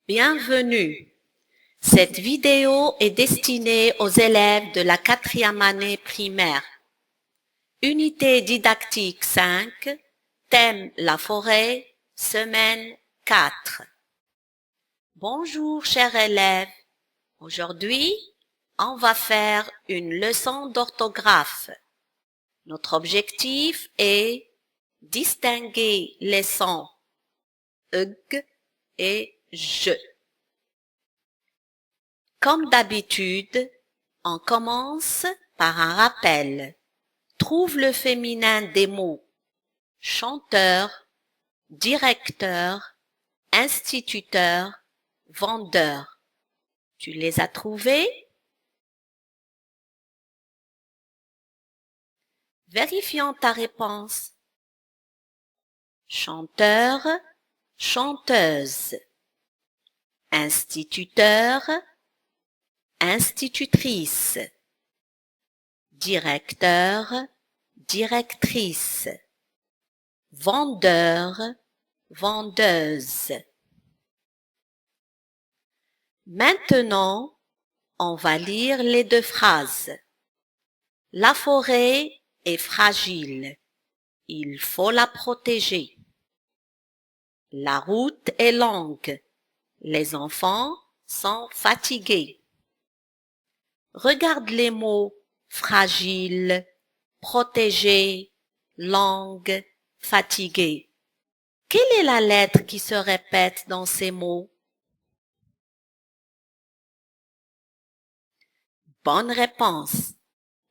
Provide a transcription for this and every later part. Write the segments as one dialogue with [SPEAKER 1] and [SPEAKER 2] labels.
[SPEAKER 1] Bienvenue. Cette vidéo est destinée aux élèves de la 4e année primaire. Unité didactique 5, thème la forêt, semaine 4. Bonjour chers élèves. Aujourd'hui, on va faire une leçon d'orthographe. Notre objectif est distinguer les sons EG et je. Comme d'habitude, on commence par un rappel. Trouve le féminin des mots chanteur, directeur, instituteur, vendeur. Tu les as trouvés? Vérifions ta réponse. Chanteur, chanteuse. Instituteur, institutrice. Directeur, directrice. Vendeur, vendeuse. Maintenant, on va lire les deux phrases. La forêt est fragile. Il faut la protéger. La route est longue. Les enfants sont fatigués. Regarde les mots fragile, protégé, longue, fatigué. Quelle est la lettre qui se répète dans ces mots? Bonne réponse.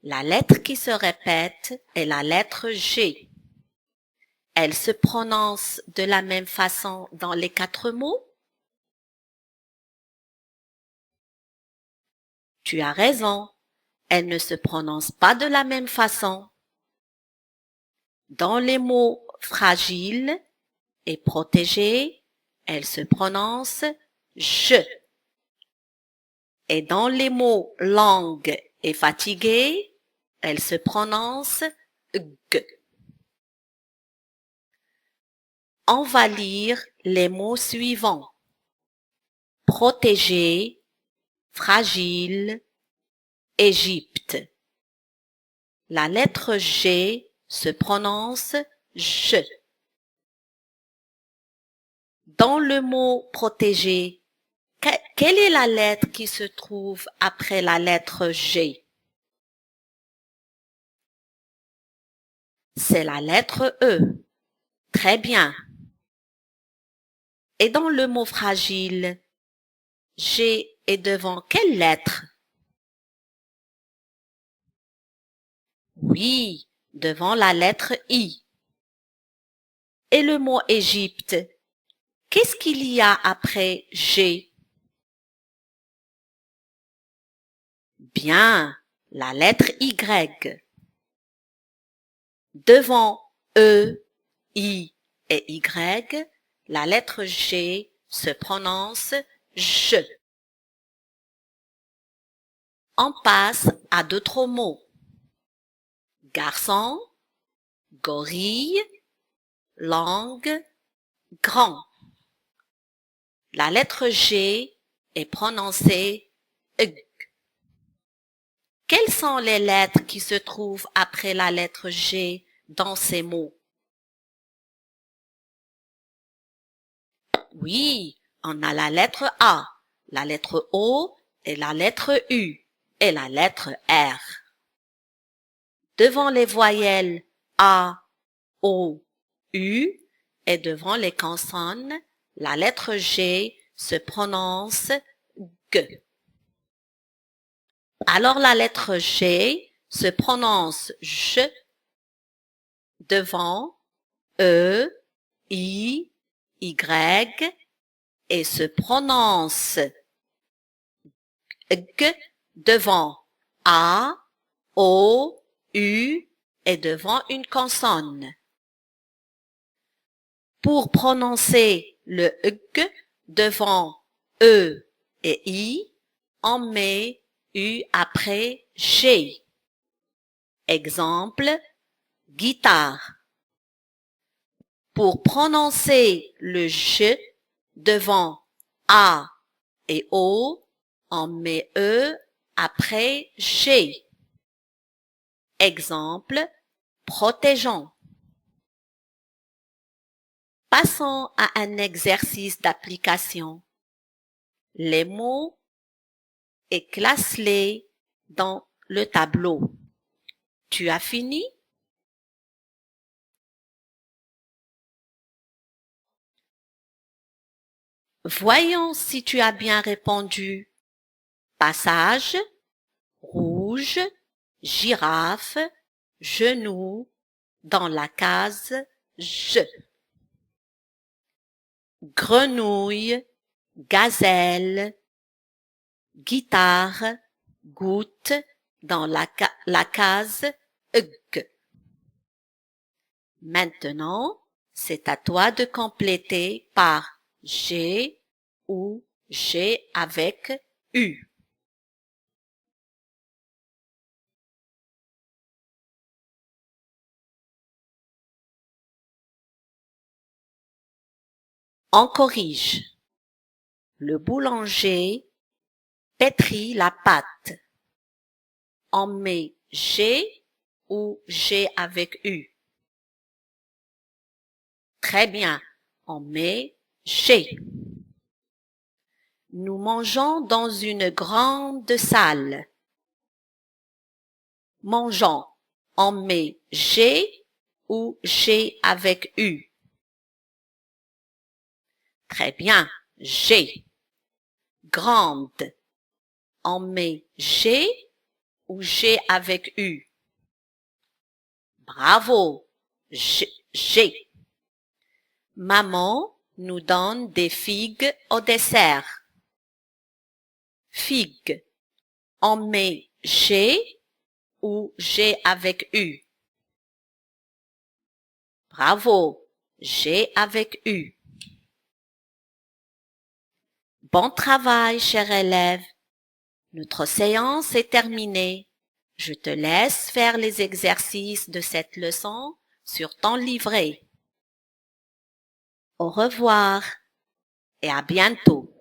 [SPEAKER 1] La lettre qui se répète est la lettre G. Elle se prononce de la même façon dans les 4 mots? Tu as raison. Elle ne se prononce pas de la même façon. Dans les mots fragile et protégé, elle se prononce je. Et dans les mots langue et fatigué, elle se prononce g. On va lire les mots suivants. Protégé, fragile, Égypte. La lettre G se prononce je. Dans le mot protégé, quelle est la lettre qui se trouve après la lettre G? C'est la lettre E. Très bien. Et dans le mot fragile, G est devant quelle lettre? Oui, devant la lettre I. Et le mot Égypte, qu'est-ce qu'il y a après G? Bien, la lettre Y. Devant E, I et Y, la lettre G se prononce je. On passe à d'autres mots. Garçon, gorille, langue, grand. La lettre G est prononcée EG. Quelles sont les lettres qui se trouvent après la lettre G dans ces mots? Oui, on a la lettre A, la lettre O et la lettre U et la lettre R. Devant les voyelles A, O, U et devant les consonnes, la lettre G se prononce G. Alors la lettre G se prononce je devant E, I, Y et se prononce G devant A, O, U et devant une consonne. Pour prononcer le G devant E et I, on met U après G. Exemple, guitare. Pour prononcer le G devant A et O, on met E après G. Exemple, protégeant. Passons à un exercice d'application. Les mots et classe-les dans le tableau. Tu as fini? Voyons si tu as bien répondu. Passage, rouge, girafe, genou, dans la case je. Grenouille, gazelle, guitare, goutte, dans la case g. Maintenant, c'est à toi de compléter par G ou G avec U. On corrige. Le boulanger pétrit la pâte. On met G ou G avec U. Très bien, on met G. Nous mangeons dans une grande salle. Mangeons, on met G ou G avec U. Très bien, G. Grande, on met G ou G avec U. Bravo, G. Maman nous donne des figues au dessert. Figue, on met G ou G avec U. Bravo, G avec U. Bon travail, cher élève. Notre séance est terminée. Je te laisse faire les exercices de cette leçon sur ton livret. Au revoir et à bientôt.